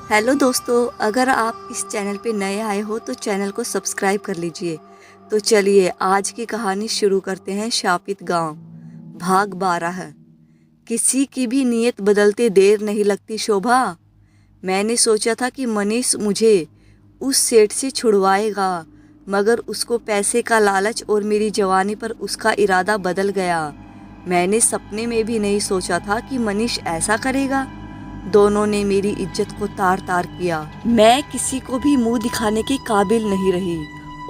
Hello दोस्तों, अगर आप इस चैनल पे नए आए हो तो चैनल को सब्सक्राइब कर लीजिए। तो चलिए आज की कहानी शुरू करते हैं। शापित गांव भाग 12। किसी की भी नीयत बदलते देर नहीं लगती शोभा। मैंने सोचा था कि मनीष मुझे उस सेठ से छुड़वाएगा, मगर उसको पैसे का लालच और मेरी जवानी पर उसका इरादा बदल गया। मैंने सपने में भी नहीं सोचा था कि मनीष ऐसा करेगा। दोनों ने मेरी इज्जत को तार तार किया। मैं किसी को भी मुंह दिखाने के काबिल नहीं रही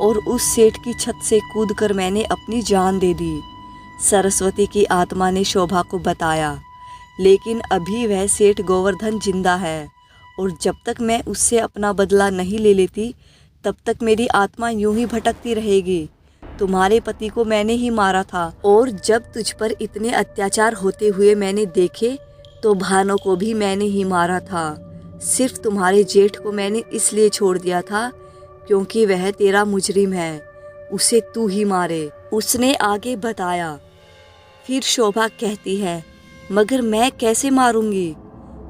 और उस सेठ की छत से कूदकर मैंने अपनी जान दे दी। सरस्वती की आत्मा ने शोभा को बताया, लेकिन अभी वह सेठ गोवर्धन जिंदा है और जब तक मैं उससे अपना बदला नहीं ले लेती तब तक मेरी आत्मा यूं ही भटकती रहेगी। तुम्हारे पति को मैंने ही मारा था और जब तुझ पर इतने अत्याचार होते हुए मैंने देखे तो भानों को भी मैंने ही मारा था। सिर्फ तुम्हारे जेठ को मैंने इसलिए छोड़ दिया था क्योंकि वह तेरा मुजरिम है, उसे तू ही मारे, उसने आगे बताया। फिर शोभा कहती है, मगर मैं कैसे मारूंगी?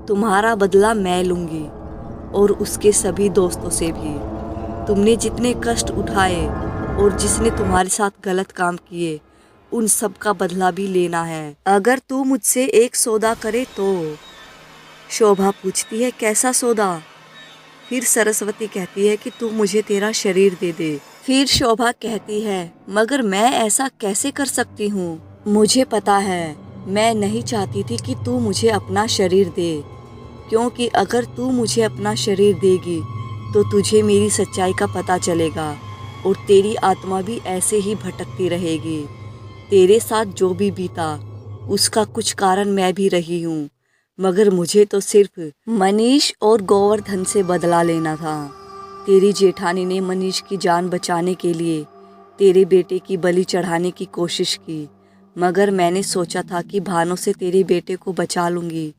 तुम्हारा बदला मैं लूंगी और उसके सभी दोस्तों से भी। तुमने जितने कष्ट उठाए और जिसने तुम्हारे साथ गलत काम किए उन सब का बदला भी लेना है, अगर तू मुझसे एक सौदा करे तो। शोभा पूछती है, कैसा सौदा? फिर सरस्वती कहती है कि तू मुझे तेरा शरीर दे दे। फिर शोभा कहती है, मगर मैं ऐसा कैसे कर सकती हूँ? मुझे पता है, मैं नहीं चाहती थी कि तू मुझे अपना शरीर दे, क्योंकि अगर तू मुझे अपना शरीर देगी तो तुझे मेरी सच्चाई का पता चलेगा और तेरी आत्मा भी ऐसे ही भटकती रहेगी। तेरे साथ जो भी बीता उसका कुछ कारण मैं भी रही हूँ, मगर मुझे तो सिर्फ मनीष और गोवर्धन से बदला लेना था। तेरी जेठानी ने मनीष की जान बचाने के लिए तेरे बेटे की बलि चढ़ाने की कोशिश की, मगर मैंने सोचा था कि भानों से तेरे बेटे को बचा लूँगी,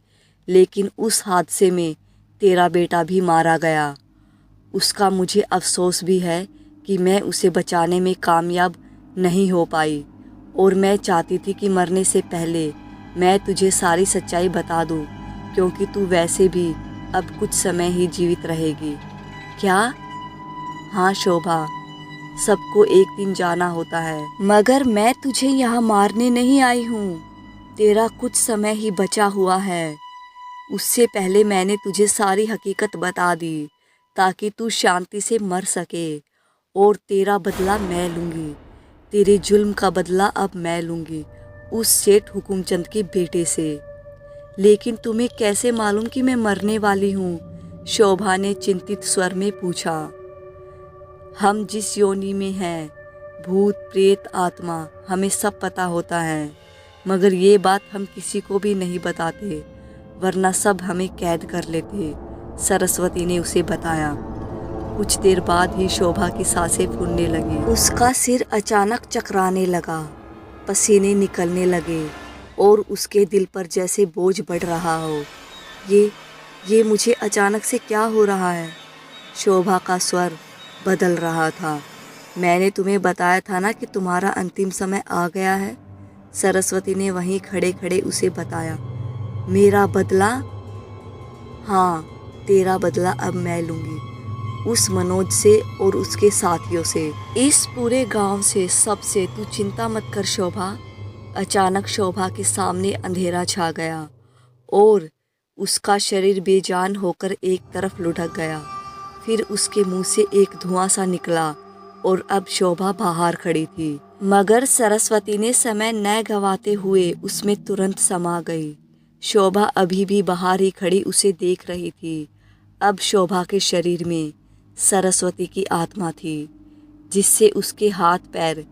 लेकिन उस हादसे में तेरा बेटा भी मारा गया। उसका मुझे अफसोस भी है कि मैं उसे बचाने में कामयाब नहीं हो पाई और मैं चाहती थी कि मरने से पहले मैं तुझे सारी सच्चाई बता दूं, क्योंकि तू वैसे भी अब कुछ समय ही जीवित रहेगी। क्या? हाँ शोभा, सबको एक दिन जाना होता है, मगर मैं तुझे यहाँ मारने नहीं आई हूँ। तेरा कुछ समय ही बचा हुआ है। उससे पहले मैंने तुझे सारी हकीकत बता दी ताकि तू शांति से मर सके और तेरा बदला मैं लूँगी। तेरे जुल्म का बदला अब मैं लूँगी उस सेठ हुकुमचंद के बेटे से। लेकिन तुम्हें कैसे मालूम कि मैं मरने वाली हूँ? शोभा ने चिंतित स्वर में पूछा। हम जिस योनि में हैं, भूत प्रेत आत्मा, हमें सब पता होता है, मगर ये बात हम किसी को भी नहीं बताते, वरना सब हमें कैद कर लेते, सरस्वती ने उसे बताया। कुछ देर बाद ही शोभा की सांसें फूलने लगी। उसका सिर अचानक चकराने लगा, पसीने निकलने लगे और उसके दिल पर जैसे बोझ बढ़ रहा हो। ये मुझे अचानक से क्या हो रहा है? शोभा का स्वर बदल रहा था। मैंने तुम्हें बताया था ना कि तुम्हारा अंतिम समय आ गया है, सरस्वती ने वहीं खड़े खड़े उसे बताया। मेरा बदला? हाँ, तेरा बदला अब मैं लूँगी, उस मनोज से और उसके साथियों से, इस पूरे गांव से, सबसे। तू चिंता मत कर शोभा। अचानक शोभा के सामने अंधेरा छा गया और उसका शरीर बेजान होकर एक तरफ लुढ़क गया। फिर उसके मुंह से एक धुआं सा निकला और अब शोभा बाहर खड़ी थी, मगर सरस्वती ने समय न गंवाते हुए उसमें तुरंत समा गई। शोभा अभी भी बाहर ही खड़ी उसे देख रही थी। अब शोभा के शरीर में सरस्वती की आत्मा थी, जिससे उसके हाथ पैर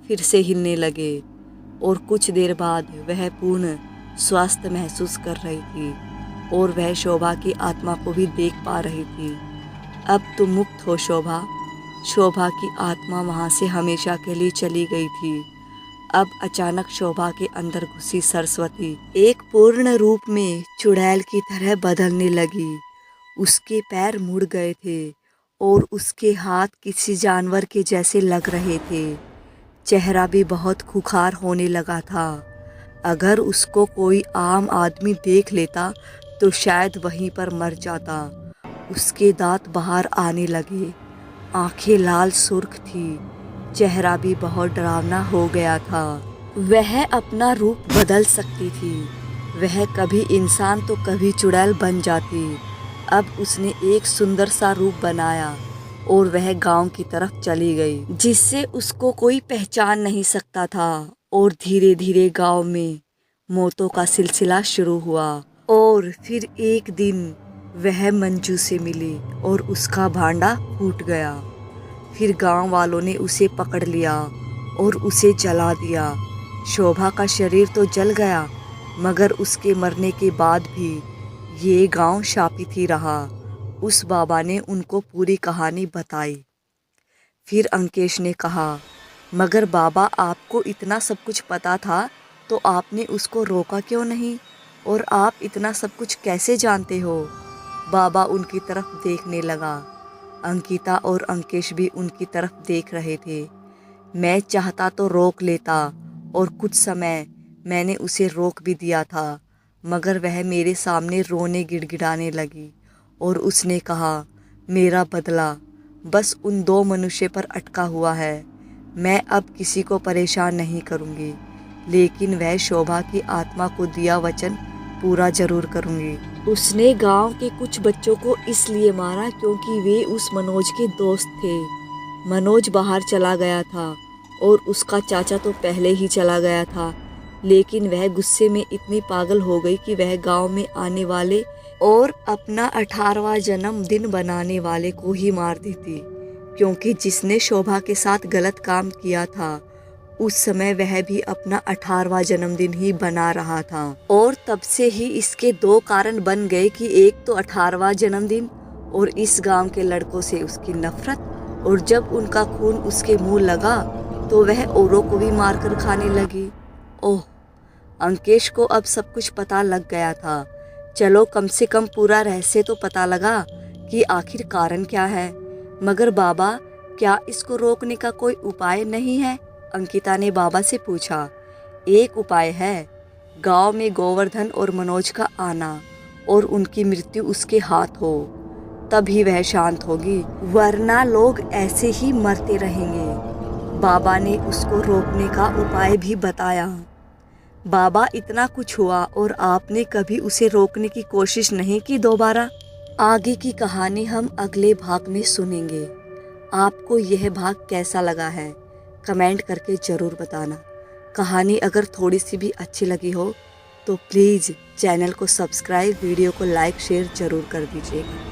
फिर से हिलने लगे और कुछ देर बाद वह पूर्ण स्वस्थ महसूस कर रही थी और वह शोभा की आत्मा को भी देख पा रही थी। अब तुम मुक्त हो शोभा। शोभा की आत्मा वहाँ से हमेशा के लिए चली गई थी। अब अचानक शोभा के अंदर घुसी सरस्वती एक पूर्ण रूप में चुड़ैल की तरह बदलने लगी। उसके पैर मुड़ गए थे और उसके हाथ किसी जानवर के जैसे लग रहे थे। चेहरा भी बहुत खुखार होने लगा था। अगर उसको कोई आम आदमी देख लेता तो शायद वहीं पर मर जाता उसके दांत बाहर आने लगे, आंखें लाल सुर्ख थी, चेहरा भी बहुत डरावना हो गया था। वह अपना रूप बदल सकती थी, वह कभी इंसान तो कभी चुड़ैल बन जाती। अब उसने एक सुंदर सा रूप बनाया और वह गांव की तरफ चली गई, जिससे उसको कोई पहचान नहीं सकता था। और धीरे धीरे गांव में मौतों का सिलसिला शुरू हुआ। और फिर एक दिन वह मंजू से मिली और उसका भांडा फूट गया। फिर गांव वालों ने उसे पकड़ लिया और उसे जला दिया। शोभा का शरीर तो जल गया, मगर उसके मरने के बाद भी ये गांव शापित ही रहा। उस बाबा ने उनको पूरी कहानी बताई। फिर अंकेश ने कहा, मगर बाबा, आपको इतना सब कुछ पता था तो आपने उसको रोका क्यों नहीं? और आप इतना सब कुछ कैसे जानते हो? बाबा उनकी तरफ देखने लगा। अंकिता और अंकेश भी उनकी तरफ देख रहे थे। मैं चाहता तो रोक लेता और कुछ समय मैंने उसे रोक भी दिया था, मगर वह मेरे सामने रोने गिड़गिड़ाने लगी और उसने कहा, मेरा बदला बस उन 2 मनुष्य पर अटका हुआ है। मैं अब किसी को परेशान नहीं करूँगी, लेकिन वह शोभा की आत्मा को दिया वचन पूरा जरूर करूँगी। उसने गांव के कुछ बच्चों को इसलिए मारा क्योंकि वे उस मनोज के दोस्त थे। मनोज बाहर चला गया था और उसका चाचा तो पहले ही चला गया था, लेकिन वह गुस्से में इतनी पागल हो गई कि वह गांव में आने वाले और अपना 18वां जन्मदिन बनाने वाले को ही मार देती, क्योंकि जिसने शोभा के साथ गलत काम किया था उस समय वह भी अपना 18वां जन्मदिन ही बना रहा था। और तब से ही इसके 2 कारण बन गए कि एक तो 18वां जन्मदिन और इस गांव के लड़कों से उसकी नफरत। और जब उनका खून उसके मुंह लगा तो वह औरों को भी मारकर खाने लगी। ओह, अंकेश को अब सब कुछ पता लग गया था। चलो, कम से कम पूरा रहस्य तो पता लगा कि आखिर कारण क्या है। मगर बाबा, क्या इसको रोकने का कोई उपाय नहीं है? अंकिता ने बाबा से पूछा। एक उपाय है, गांव में गोवर्धन और मनोज का आना और उनकी मृत्यु उसके हाथ हो, तभी वह शांत होगी, वरना लोग ऐसे ही मरते रहेंगे। बाबा ने उसको रोकने का उपाय भी बताया। बाबा, इतना कुछ हुआ और आपने कभी उसे रोकने की कोशिश नहीं की दोबारा? आगे की कहानी हम अगले भाग में सुनेंगे। आपको यह भाग कैसा लगा है कमेंट करके ज़रूर बताना। कहानी अगर थोड़ी सी भी अच्छी लगी हो तो प्लीज़ चैनल को सब्सक्राइब, वीडियो को लाइक शेयर ज़रूर कर दीजिएगा।